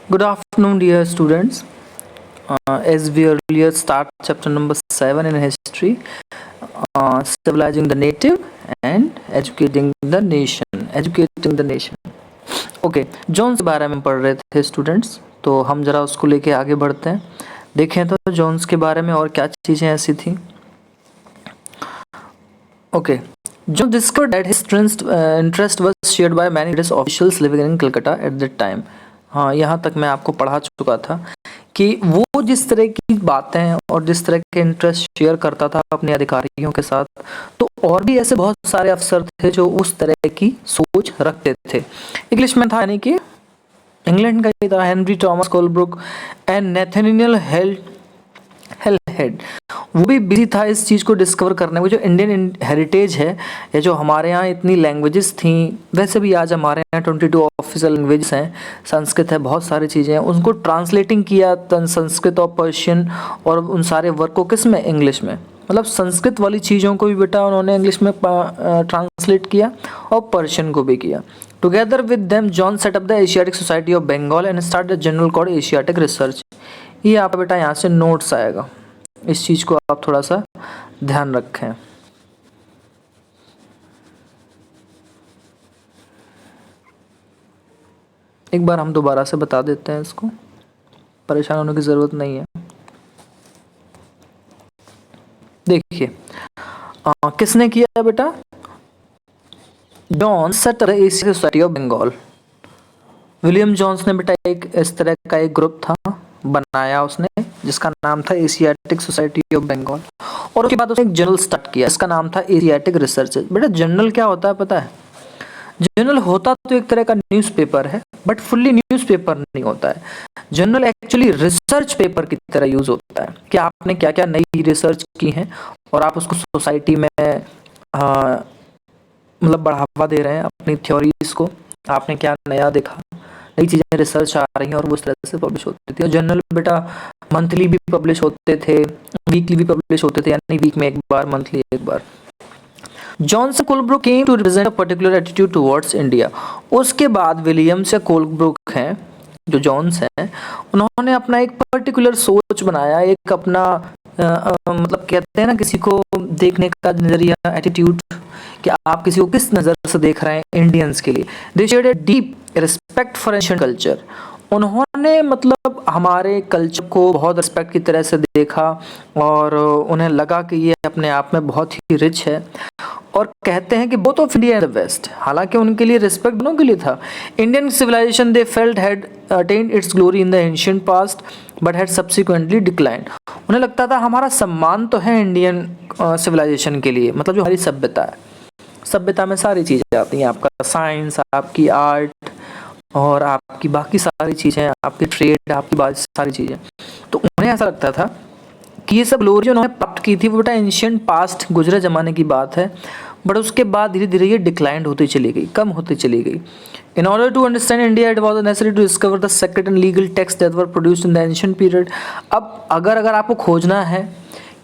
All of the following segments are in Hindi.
Good afternoon, dear students. As we earlier start chapter number 7 in history, civilizing the native and educating the nation. Educating the nation. Okay Jones के बारे में पढ़ रहे थे स्टूडेंट्स, तो हम जरा उसको लेके आगे बढ़ते हैं। देखें तो जॉन्स के बारे में और क्या चीज़ें ऐसी थी। Okay John discovered that his interest was shared by many British officials living in Calcutta at that time. हाँ, यहाँ तक मैं आपको पढ़ा चुका था कि वो जिस तरह की बातें और जिस तरह के इंटरेस्ट शेयर करता था अपने अधिकारियों के साथ, तो और भी ऐसे बहुत सारे अफसर थे जो उस तरह की सोच रखते थे। इंग्लिश में था, यानी कि इंग्लैंड का ही था, Henry Thomas Colebrook and Nathaniel head. वो भी बिजी था इस चीज़ को डिस्कवर करने में। जो इंडियन हेरिटेज है, या जो हमारे यहाँ इतनी लैंग्वेजेस थी, वैसे भी आज हमारे यहाँ 22 ऑफिशियल लैंग्वेजेस हैं, संस्कृत है, बहुत सारी चीज़ें हैं, उनको ट्रांसलेटिंग किया संस्कृत और पर्शियन, और उन सारे वर्क को किस में, इंग्लिश में। मतलब संस्कृत वाली चीज़ों को भी बेटा उन्होंने इंग्लिश में ट्रांसलेट किया और पर्शियन को भी किया। Together with them John set up the Asiatic Society of Bengal and start the journal called Asiatic research. ये आप बेटा यहाँ से नोट्स आएगा, इस चीज़ को आप थोड़ा सा ध्यान रखें। एक बार हम दोबारा से बता देते हैं, इसको परेशान होने की ज़रूरत नहीं है। देखिए किसने किया बेटा, John set up Asia Society of Bengal. William Jones ने बेटा एक इस तरह का एक ग्रुप था बनाया उसने, जिसका नाम था एशियाटिक सोसाइटी ऑफ बंगाल, और उसके बाद उसने एक जर्नल स्टार्ट किया, इसका नाम था एशियाटिक रिसर्च। बेटा जर्नल क्या होता है पता है? जर्नल होता तो एक तरह का न्यूज़पेपर है, बट फुल्ली न्यूज़पेपर नहीं होता है। जर्नल एक्चुअली रिसर्च पेपर की तरह यूज होता है कि आपने क्या क्या नई रिसर्च की है और आप उसको सोसाइटी में मतलब बढ़ावा दे रहे हैं अपनी थ्योरीज को। आपने क्या नया देखा, नई चीज़ें रिसर्च आ रही हैं, और वो उस तरह से पब्लिश होती थी। और जर्नल बेटा मंथली भी पब्लिश होते थे, वीकली भी पब्लिश होते थे, यानी वीक में एक बार, मंथली एक बार। Johnson Colebrooke came to represent a particular attitude towards India. उसके बाद विलियम से कोलब्रुक हैं, जो जॉन्स हैं, उन्होंने अपना एक पर्टिकुलर सोच बनाया, एक अपना मतलब कहते हैं ना किसी को देखने का नजरिया, एटीट्यूड, कि आप किसी को किस नज़र से देख रहे हैं इंडियंस के लिए। दे shared a deep respect for ancient culture. उन्होंने मतलब हमारे कल्चर को बहुत रिस्पेक्ट की तरह से देखा, और उन्हें लगा कि ये अपने आप में बहुत ही रिच है। और कहते हैं कि both of India and the west, हालांकि उनके लिए रिस्पेक्ट दोनों के लिए था। Indian civilisation they felt had attend its glory in the ancient past but had subsequently declined. उन्हें लगता था हमारा सम्मान तो है इंडियन सिविलाइजेशन के लिए, मतलब जो हमारी सभ्यता है, सभ्यता में सारी चीज़ें आती हैं, आपका साइंस, आपकी आर्ट, और आपकी बाकी सारी चीज़ें, आपकी ट्रेड, आपकी बाकी सारी चीज़ें। तो उन्हें ऐसा लगता था कि ये सब ग्लोरी जो उन्होंने प्राप्त की थी वो बेटा एंशिएंट पास्ट, गुजरे ज़माने की बात है, बट उसके बाद धीरे धीरे ये डिक्लाइंड होती चली गई, कम होती चली गई। In order to understand India it was necessary to discover the sacred and legal text that were produced in the ancient period. अब अगर आपको खोजना है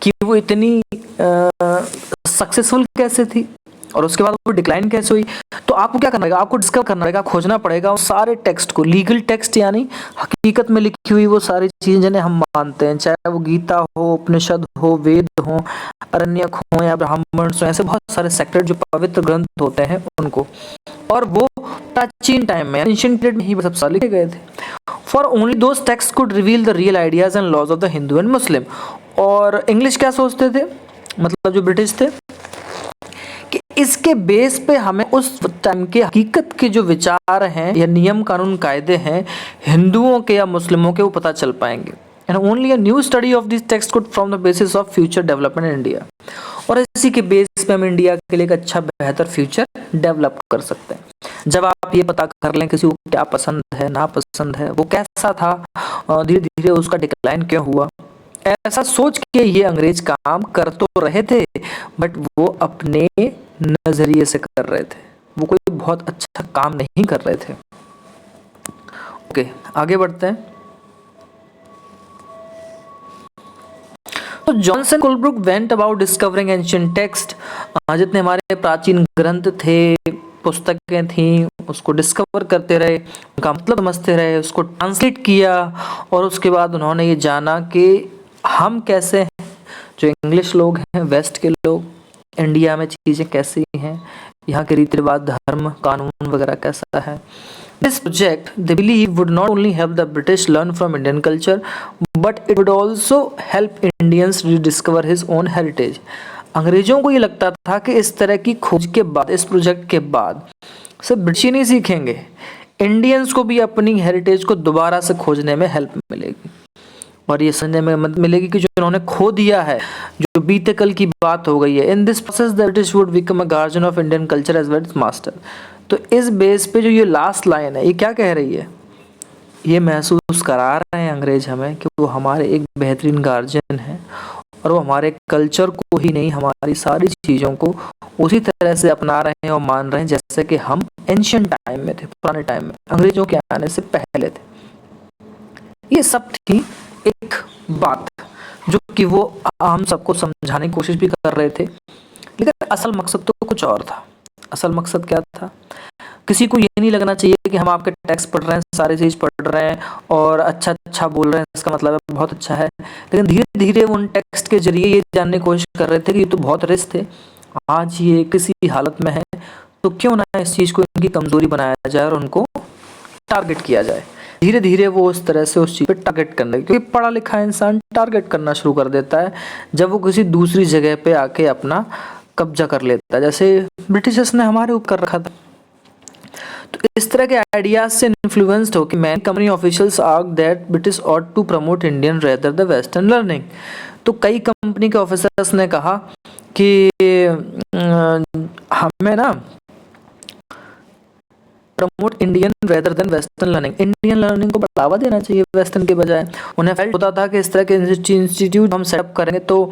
कि वो इतनी सक्सेसफुल कैसे थी और उसके बाद वो डिक्लाइन कैसे हुई, तो आपको क्या करना पड़ेगा, आपको डिस्कवर करना पड़ेगा, खोजना पड़ेगा उस सारे टेक्स्ट को, लीगल टेक्स्ट यानी हकीकत में लिखी हुई वो सारी चीज़ें जिन्हें हम मानते हैं, चाहे वो गीता हो, उपनिषद हो, वेद हो, अरण्यक हो, या ब्राह्मण हो, ऐसे बहुत सारे सेक्रेट जो पवित्र ग्रंथ होते हैं उनको। और वो प्राचीन टाइम में, एंशिएंट पीरियड में ही सब सारे लिखे गए थे। For only those text could reveal the real ideas and laws of the Hindu and Muslim. और इंग्लिश क्या सोचते थे, मतलब जो ब्रिटिश थे, कि इसके बेस पे हमें उस टाइम के हकीकत के जो विचार हैं या नियम कानून कायदे हैं हिंदुओं के या मुस्लिमों के, वो पता चल पाएंगे। And only a new study of this text could form the basis of future development in India. और इसी के बेस पे हम इंडिया के लिए एक अच्छा बेहतर फ्यूचर डेवलप कर सकते हैं। जब आप ये पता कर लें किसी को क्या पसंद है, ना पसंद है, वो कैसा था, धीरे धीरे उसका डिक्लाइन क्यों हुआ, ऐसा सोच के ये अंग्रेज काम कर तो रहे थे, बट वो अपने नजरिए से कर रहे थे, वो कोई बहुत अच्छा काम नहीं कर रहे थे। ओके, आगे बढ़ते हैं। तो Johnson Colebrook went about discovering ancient text. जितने हमारे प्राचीन ग्रंथ थे, पुस्तकें थीं उसको डिस्कवर करते रहे, उनका मतलब समझते रहे, उसको ट्रांसलेट किया और उसके बाद उन्होंने ये जाना कि हम कैसे हैं, जो इंग्लिश लोग हैं, वेस्ट के लोग, इंडिया में चीज़ें कैसी हैं, यहाँ के रीति रिवाज, धर्म, कानून वगैरह कैसा है। This project, they believe, would not only help the British learn from Indian culture, but it would also help Indians rediscover his own heritage. अंग्रेजों को ये लगता था कि इस तरह की खोज के बाद, इस प्रोजेक्ट के बाद सिर्फ ब्रिटिश ही नहीं सीखेंगे, इंडियंस को भी अपनी हेरिटेज को दोबारा से खोजने में हेल्प मिलेगी और ये समझने में मदद मिलेगी कि जो उन्होंने खो दिया है, जो बीते कल की बात हो गई है। In this process the British would become a guardian of Indian culture as well as master. तो इस बेस पे जो ये लास्ट लाइन है, ये क्या कह रही है, ये महसूस करा रहे हैं अंग्रेज हमें कि वो हमारे एक बेहतरीन गार्जियन है और वो हमारे कल्चर को ही नहीं, हमारी सारी चीज़ों को उसी तरह से अपना रहे हैं और मान रहे हैं जैसे कि हम एंशिएंट टाइम में थे, पुराने टाइम में, अंग्रेजों के आने से पहले थे। ये सब थी एक बात जो कि वो हम सबको समझाने की कोशिश भी कर रहे थे, लेकिन असल मकसद तो कुछ और था। असल मकसद क्या था, किसी को ये नहीं लगना चाहिए कि हम आपके टेक्स्ट पढ़ रहे हैं, सारी चीज़ पढ़ रहे हैं और अच्छा अच्छा बोल रहे हैं, इसका मतलब है बहुत अच्छा है, लेकिन धीरे धीरे उन टेक्स्ट के जरिए ये जानने की कोशिश कर रहे थे कि ये तो बहुत रिस्क थे, आज ये किसी हालत में है, तो क्यों ना इस चीज़ को इनकी कमज़ोरी बनाया जाए और उनको टारगेट किया जाए। धीरे धीरे वो उस तरह से उस चीज़ पे टारगेट करने लगे, क्योंकि पढ़ा लिखा इंसान टारगेट करना शुरू कर देता है जब वो किसी दूसरी जगह पे आके अपना कब्जा कर लेता है, जैसे ब्रिटिशर्स ने हमारे ऊपर रखा था। तो इस तरह के आइडियाज से इन्फ्लुएंस्ड हो कि many company officials argued that British ought to promote Indian rather the western learning. तो कई कंपनी के ऑफिसर्स ने कहा कि हमें ना promote Indian rather than western learning, Indian learning को बढ़ावा देना चाहिए वेस्टर्न के बजाय। उन्हें फेल्ट होता था कि इस तरह के इंस्टीट्यूट हम सेटअप करेंगे तो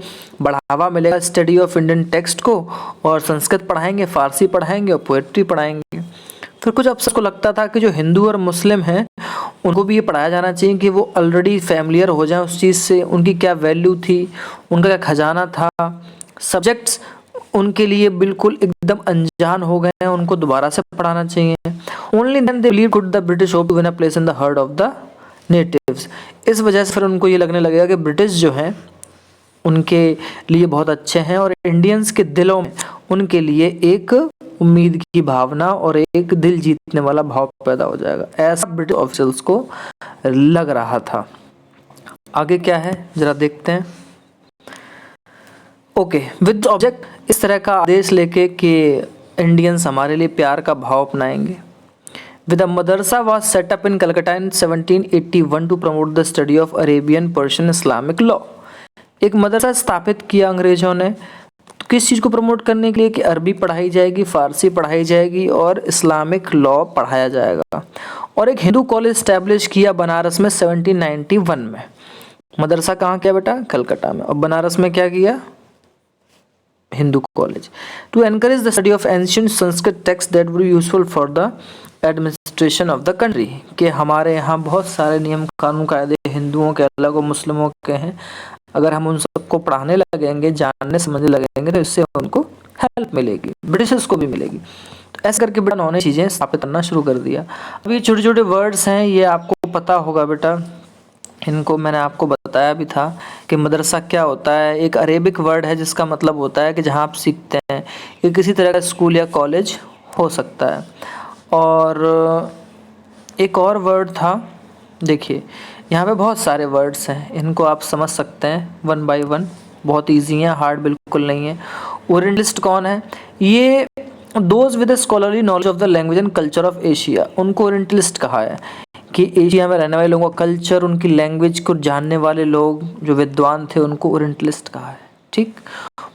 बढ़ावा मिलेगा स्टडी ऑफ इंडियन टेक्स्ट को, और संस्कृत पढ़ाएंगे, फारसी पढ़ाएंगे और पोएट्री पढ़ाएंगे। फिर कुछ अफसर को लगता था कि जो हिंदू और मुस्लिम हैं उनको भी ये पढ़ाया जाना चाहिए कि वो ऑलरेडी फैमिलियर हो जाएं उस चीज़ से, उनकी क्या वैल्यू थी, उनका क्या खजाना था, सब्जेक्ट्स उनके लिए बिल्कुल एकदम अनजान हो गए हैं, उनको दोबारा से पढ़ाना चाहिए। Only then they believe could the British hope to win a place in the heart of the natives. इस वजह से फिर उनको ये लगने लगेगा कि ब्रिटिश जो हैं उनके लिए बहुत अच्छे हैं और इंडियंस के दिलों में उनके लिए एक उम्मीद की भावना और एक दिल जीतने वाला भाव पैदा हो जाएगा, ऐसा ब्रिटिश ऑफिसर्स को लग रहा था। आगे क्या है जरा देखते हैं। ओके, विद ऑब्जेक्ट, इस तरह का आदेश लेके कि इंडियंस हमारे लिए प्यार का भाव अपनाएंगे। With a madrasa was set up in Calcutta in 1781 to promote the study of Arabian Persian Islamic law. एक मदरसा स्थापित किया अंग्रेजों ने, किस चीज़ को प्रमोट करने के लिए कि अरबी पढ़ाई जाएगी, फ़ारसी पढ़ाई जाएगी और इस्लामिक लॉ पढ़ाया जाएगा। और एक हिंदू कॉलेज इस्टेब्लिश किया बनारस में 1791 में। मदरसा कहाँ किया बेटा? कलकत्ता में। और बनारस में क्या किया? Hindu college. To encourage the study of ancient Sanskrit text that would be useful for the administration of the country, कि हमारे यहाँ बहुत सारे नियम कानून कायदे हिंदुओं के अलग और मुस्लिमों के हैं, अगर हम उन सबको पढ़ाने लगेंगे, जानने समझने लगेंगे, तो इससे उनको हेल्प मिलेगी, ब्रिटिशर्स को भी मिलेगी। तो ऐसे करके बेटा उन्होंने चीज़ें स्थापित करना शुरू कर दिया। अभी छोटे छोटे वर्ड्स हैं, ये आपको पता होगा बेटा, इनको मैंने आपको बताया भी था कि मदरसा क्या होता है। एक अरेबिक वर्ड है जिसका मतलब होता है कि जहाँ आप सीखते हैं, ये किसी तरह का स्कूल या कॉलेज हो सकता है। और एक और वर्ड था, देखिए यहाँ पे बहुत सारे वर्ड्स हैं, इनको आप समझ सकते हैं वन बाय वन, बहुत इजी हैं, हार्ड बिल्कुल नहीं है। ओरिएंटलिस्ट कौन है? ये those with scholarly knowledge of the language and culture of Asia, उनको ओरिएंटलिस्ट कहा है कि एशिया में रहने वाले लोगों का कल्चर, उनकी लैंग्वेज को जानने वाले लोग जो विद्वान थे उनको ओरिएंटलिस्ट कहा है। ठीक।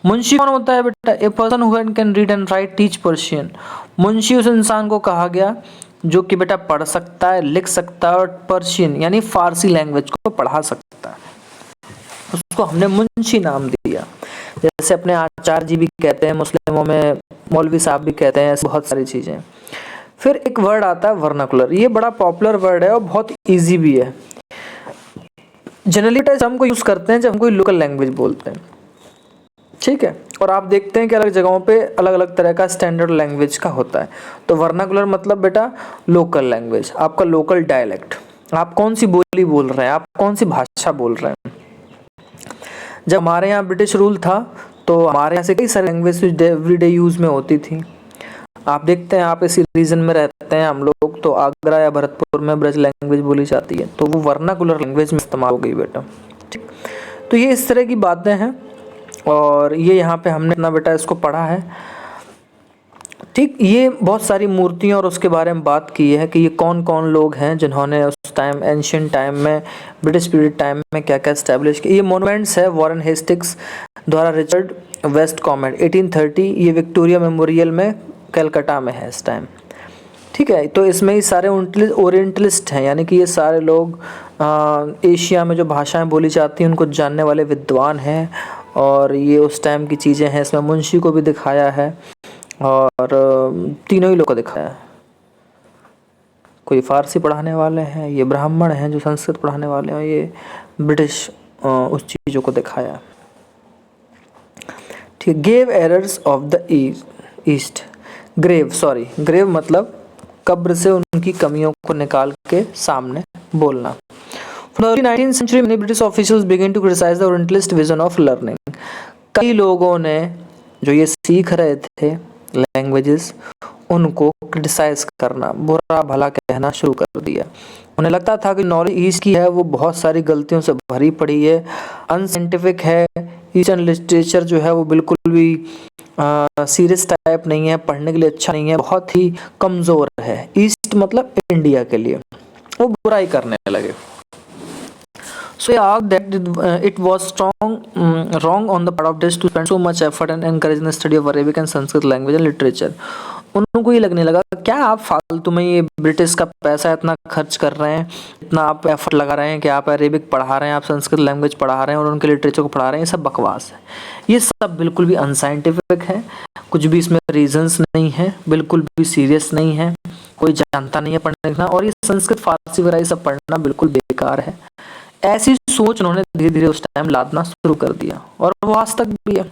मुंशी कौन होता है बेटा? A person who can read and right teach Persian. Munshi उस इंसान को कहा गया जो कि बेटा पढ़ सकता है, लिख सकता है और पर्शियन यानी फारसी लैंग्वेज को पढ़ा सकता है, उसको हमने मुंशी नाम दिया। जैसे अपने आचार्य जी भी कहते हैं, मुस्लिमों में मौलवी साहब भी कहते हैं, ऐसी बहुत सारी चीज़ें। फिर एक वर्ड आता है वर्नाकुलर, ये बड़ा पॉपुलर वर्ड है और बहुत इजी भी है। जनरली हम को यूज़ करते हैं जब हम कोई लोकल लैंग्वेज बोलते हैं, ठीक है। और आप देखते हैं कि अलग जगहों पे अलग अलग तरह का स्टैंडर्ड लैंग्वेज का होता है। तो वर्नाकुलर मतलब बेटा लोकल लैंग्वेज, आपका लोकल डायलेक्ट, आप कौन सी बोली बोल रहे हैं, आप कौन सी भाषा बोल रहे हैं। जब हमारे यहाँ ब्रिटिश रूल था तो हमारे यहाँ से कई सारी लैंग्वेज एवरीडे यूज़ में होती थी। आप देखते हैं, आप इसी रीजन में रहते हैं हम लोग, तो आगरा या भरतपुर में ब्रज लैंग्वेज बोली जाती है, तो वो वर्नाकुलर लैंग्वेज में इस्तेमाल हो गई बेटा। ठीक, तो ये इस तरह की बातें हैं और ये यहाँ पे हमने अपना बेटा इसको पढ़ा है। ठीक, ये बहुत सारी मूर्तियाँ और उसके बारे में बात की है कि ये कौन कौन लोग हैं जिन्होंने उस टाइम एंशियंट टाइम में, ब्रिटिश पीरियड टाइम में क्या क्या इस्टेब्लिश किया। ये मोनूमेंट्स है वॉरेन हेस्टिंग्स द्वारा रिचर्ड वेस्ट कॉमेट 1830, ये विक्टोरिया मेमोरियल में कलकत्ता में है इस टाइम। ठीक है, तो इसमें ही सारे ओरिएंटलिस्ट हैं, यानी कि ये सारे लोग एशिया में जो भाषाएं बोली जाती हैं उनको जानने वाले विद्वान हैं, और ये उस टाइम की चीज़ें हैं। इसमें मुंशी को भी दिखाया है और तीनों ही लोग को दिखाया है। कोई फारसी पढ़ाने वाले हैं, ये ब्राह्मण हैं जो संस्कृत पढ़ाने वाले हैं, ये ब्रिटिश उस चीज़ों को दिखाया। ठीक, gave errors of the east, grave मतलब कब्र से उनकी कमियों को निकाल के सामने बोलना। From the early 19th century, many British officials began to criticize the Orientalist vision of learning. कई लोगों ने जो ये सीख रहे थे लैंग्वेजेस, उनको क्रिटिसाइज करना, बुरा भला कहना शुरू कर दिया। उन्हें लगता था कि नॉलेज ईस्ट की है वो बहुत सारी गलतियों से भरी पड़ी है, अनसाइंटिफिक है, ईस्टर्न लिटरेचर जो है वो बिल्कुल भी सीरियस टाइप नहीं है, पढ़ने के लिए अच्छा नहीं है, बहुत ही कमज़ोर है। ईस्ट मतलब इंडिया के लिए वो बुराई करने लगे। So they argued that it was wrong on the part of British to spend so much effort and encouraging the study of Arabic and Sanskrit language and literature. उनको ये लगने लगा क्या आप फालतू में ये ब्रिटिश का पैसा इतना खर्च कर रहे हैं, इतना आप एफर्ट लगा रहे हैं कि आप अरेबिक पढ़ा रहे हैं, आप संस्कृत लैंग्वेज पढ़ा रहे हैं और उनके लिटरेचर को पढ़ा रहे हैं, ये सब बकवास है, ये सब बिल्कुल भी अनसाइंटिफिक है, कुछ भी इसमें रीजंस नहीं है, बिल्कुल भी सीरियस नहीं है, कोई जानता नहीं है पढ़ना लिखना, और ये संस्कृत फारसी वगैरह सब पढ़ना बिल्कुल बेकार है। ऐसी सोच उन्होंने धीरे धीरे उस टाइम लादना शुरू कर दिया और वो आज तक भी है।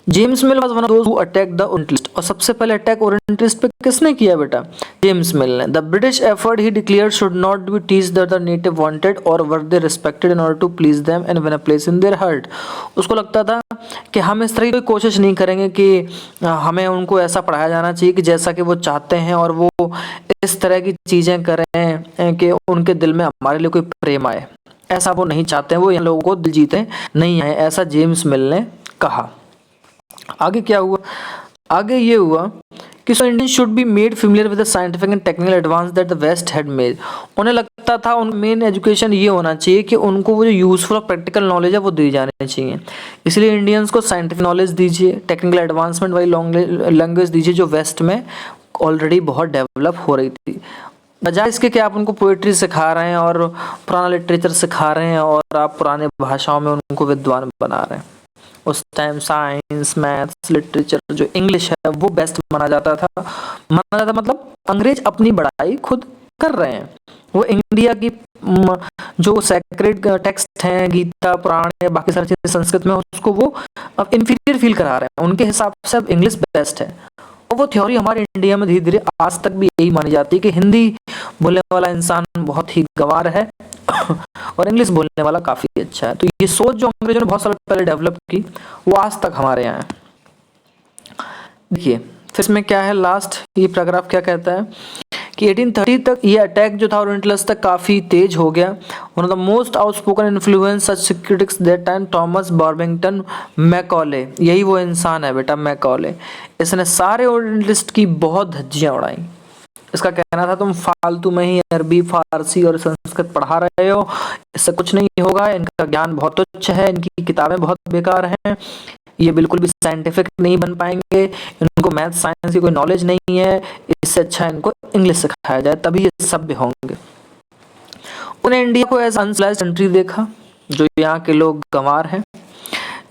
James mill was one of those who attacked the orientalist, और सबसे पहले अटैक ओरिएंटलिस्ट पे किसने किया बेटा? जेम्स मिल ने। The British effort he declared should not be teach that the native wanted और were they respected in order to please them and win a place in their heart. उसको लगता था कि हम इस तरह की कोई कोशिश नहीं करेंगे कि हमें उनको ऐसा पढ़ाया जाना चाहिए कि जैसा कि वो चाहते हैं और वो इस तरह की चीज़ें करें कि उनके दिल में हमारे लिए कोई प्रेम आए, ऐसा वो नहीं चाहते हैं, वो इन लोगों को दिल जीते नहीं है, ऐसा जेम्स मिल ने कहा। आगे क्या हुआ? आगे ये हुआ कि so Indian should be made familiar with the scientific and technical advance that the west had made. उन्हें लगता था उन मेन एजुकेशन ये होना चाहिए कि उनको वो जो यूजफुल और प्रैक्टिकल नॉलेज है वो दी जानी चाहिए, इसलिए इंडियंस को साइंटिफिक नॉलेज दीजिए, टेक्निकल एडवांसमेंट वाली लैंग्वेज दीजिए जो वेस्ट में ऑलरेडी बहुत डेवलप हो रही थी। बजाय इसके कि आप उनको पोइट्री सिखा रहे हैं और पुराना लिटरेचर सिखा रहे हैं और आप पुराने भाषाओं में उनको विद्वान बना रहे हैं। उस टाइम साइंस, मैथ्स, लिटरेचर जो इंग्लिश है वो बेस्ट माना जाता था। मतलब अंग्रेज अपनी बड़ाई खुद कर रहे हैं, वो इंडिया की जो सेक्रेड टेक्स्ट हैं, गीता, पुराण या बाकी सारी चीज़ें संस्कृत में, उसको वो अब इन्फीरियर फील करा रहे हैं। उनके हिसाब से अब इंग्लिश बेस्ट है, और वो थ्योरी हमारे इंडिया में धीरे धीरे आज तक भी यही मानी जाती है कि हिंदी बोलने वाला इंसान बहुत ही गंवार है और इंग्लिश बोलने वाला काफ़ी अच्छा है। तो ये सोच जो अंग्रेजों ने बहुत साल पहले डेवलप की वो आज तक हमारे यहाँ है। देखिए फिर इसमें क्या है, लास्ट ये पैराग्राफ क्या कहता है कि 1830 तक ये अटैक जो था ओरिएंटलिस्ट तक काफ़ी तेज हो गया। One of the most outspoken influence such critics that time Thomas Babington Macaulay, यही वो इंसान है बेटा मैकॉले। इसने सारे ओरिएंटलिस्ट की बहुत धज्जियाँ उड़ाई। इसका कहना था तुम फालतू में ही अरबी, फारसी और संस्कृत पढ़ा रहे हो, इससे कुछ नहीं होगा, इनका ज्ञान बहुत तुच्छ है, इनकी किताबें बहुत बेकार हैं, ये बिल्कुल भी साइंटिफिक नहीं बन पाएंगे, इनको मैथ साइंस की कोई नॉलेज नहीं है, इससे अच्छा इनको इंग्लिश सिखाया जाए तभी ये सभ्य होंगे। उन्हें इंडिया को एज अनसिविलाइज्ड कंट्री देखा, जो यहाँ के लोग गंवार हैं,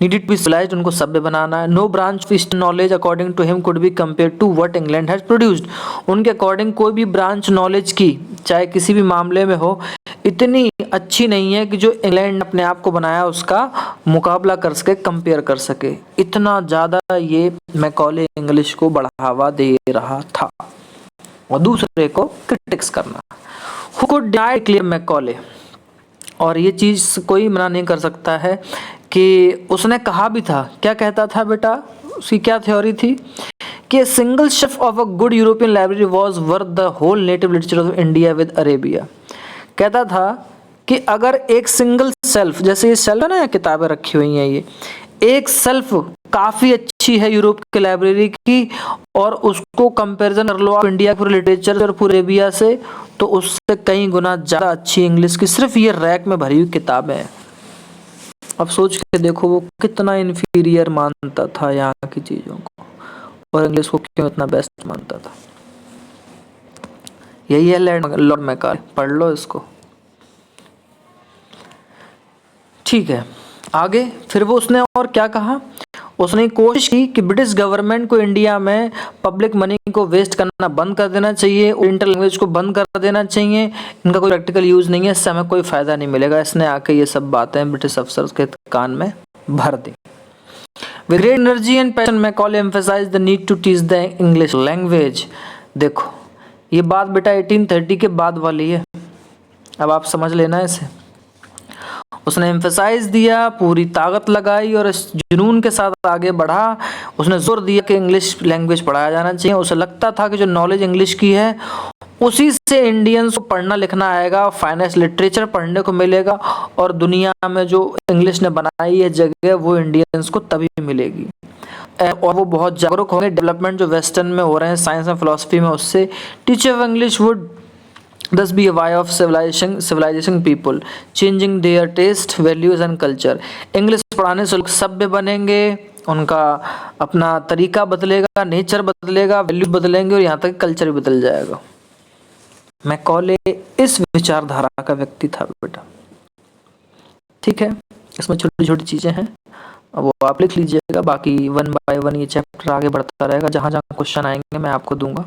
नीडेड टू बी सिविलाइज्ड, उनको सभ्य बनाना है। No branch of eastern knowledge according to him could be compare to what England has produced. उनके अकॉर्डिंग कोई भी ब्रांच नॉलेज की चाहे किसी भी मामले में हो, इतनी अच्छी नहीं है कि जो इंग्लैंड ने अपने आप को बनाया उसका मुकाबला कर सके, कंपेयर कर सके। इतना ज़्यादा ये मैकॉले इंग्लिश को बढ़ावा दे रहा था। और दूसरे को क्रिटिक्स करना, who could deny clear Macaulay, और ये चीज़ कोई मना नहीं कर सकता है कि उसने कहा भी था। क्या कहता था बेटा, उसकी क्या थ्योरी थी कि single shelf of a good European library was worth the whole native literature of India with Arabia. कहता था कि अगर एक सिंगल सेल्फ, जैसे ये सेल्फ है ना, किताबें रखी हुई हैं, ये एक सेल्फ काफ़ी अच्छी है यूरोप की लाइब्रेरी की, और उसको कंपैरिजन कर लो आप इंडिया पूरे लिटरेचर और पूरे अरेबिया से, तो उससे कई गुना ज़्यादा अच्छी इंग्लिश की सिर्फ ये रैक में भरी हुई किताबें हैं। अब सोच के देखो वो कितना इन्फीरियर मानता था यहाँ की चीज़ों को, और इंग्लिश को क्यों इतना बेस्ट मानता था। यही है लॉर्ड मैकाले, पढ़ लो इसको। ठीक है, आगे फिर वो उसने और क्या कहा, उसने कोशिश की कि ब्रिटिश गवर्नमेंट को इंडिया में पब्लिक मनी को वेस्ट करना बंद कर देना चाहिए, इंटर लैंग्वेज को बंद कर देना चाहिए, इनका कोई प्रैक्टिकल यूज़ नहीं है, इससे हमें कोई फ़ायदा नहीं मिलेगा। इसने आके ये सब बातें ब्रिटिश अफसर्स के कान में भर दी। With great energy and passion, Macaulay emphasized the need to teach the English language। देखो ये बात बेटा 1830 के बाद वाली है, अब आप समझ लेना इसे। उसने एम्फेसाइज दिया, पूरी ताकत लगाई और इस जुनून के साथ आगे बढ़ा। उसने जोर दिया कि इंग्लिश लैंग्वेज पढ़ाया जाना चाहिए। उसे लगता था कि जो नॉलेज इंग्लिश की है उसी से इंडियंस को पढ़ना लिखना आएगा, फाइनेंस लिटरेचर पढ़ने को मिलेगा, और दुनिया में जो इंग्लिश ने बनाई है जगह वो इंडियंस को तभी मिलेगी। और वो बहुत जागरूक होंगे। डेवलपमेंट जो वेस्टर्न में हो रहे हैं साइंस एंड फिलोसफी में, उससे teacher of English would thus be a way of civilizing people, changing their taste, values and culture। English पढ़ाने से लोग सभ्य बनेंगे, उनका अपना तरीका बदलेगा, नेचर बदलेगा, वैल्यू बदलेंगे, और यहाँ तक कल्चर भी बदल जाएगा। मैकॉले इस विचारधारा का व्यक्ति था बेटा। ठीक है, इसमें छोटी छोटी चीज़ें हैं, अब वो आप लिख लीजिएगा। बाकी 1 बाय 1 ये चैप्टर आगे बढ़ता रहेगा, जहाँ जहाँ क्वेश्चन आएंगे मैं आपको दूंगा।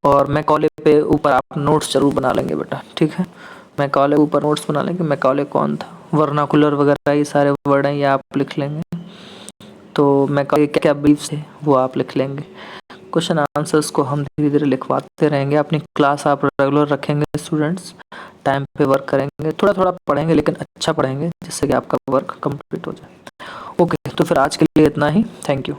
और मैकॉले पे ऊपर आप नोट्स जरूर बना लेंगे बेटा। ठीक है, मैकॉले ऊपर नोट्स बना लेंगे, मैकॉले कौन था, वर्नाकुलर वगैरह ये सारे वर्ड हैं ये आप लिख लेंगे। तो मैकॉले क्या क्या ब्रीफ्स थे वो आप लिख लेंगे। क्वेश्चन आंसर्स को हम धीरे धीरे लिखवाते रहेंगे। अपनी क्लास आप रेगुलर रखेंगे, स्टूडेंट्स टाइम पे वर्क करेंगे, थोड़ा थोड़ा पढ़ेंगे लेकिन अच्छा पढ़ेंगे, जिससे कि आपका वर्क कंप्लीट हो जाए। ओके, तो फिर आज के लिए इतना ही। Thank you.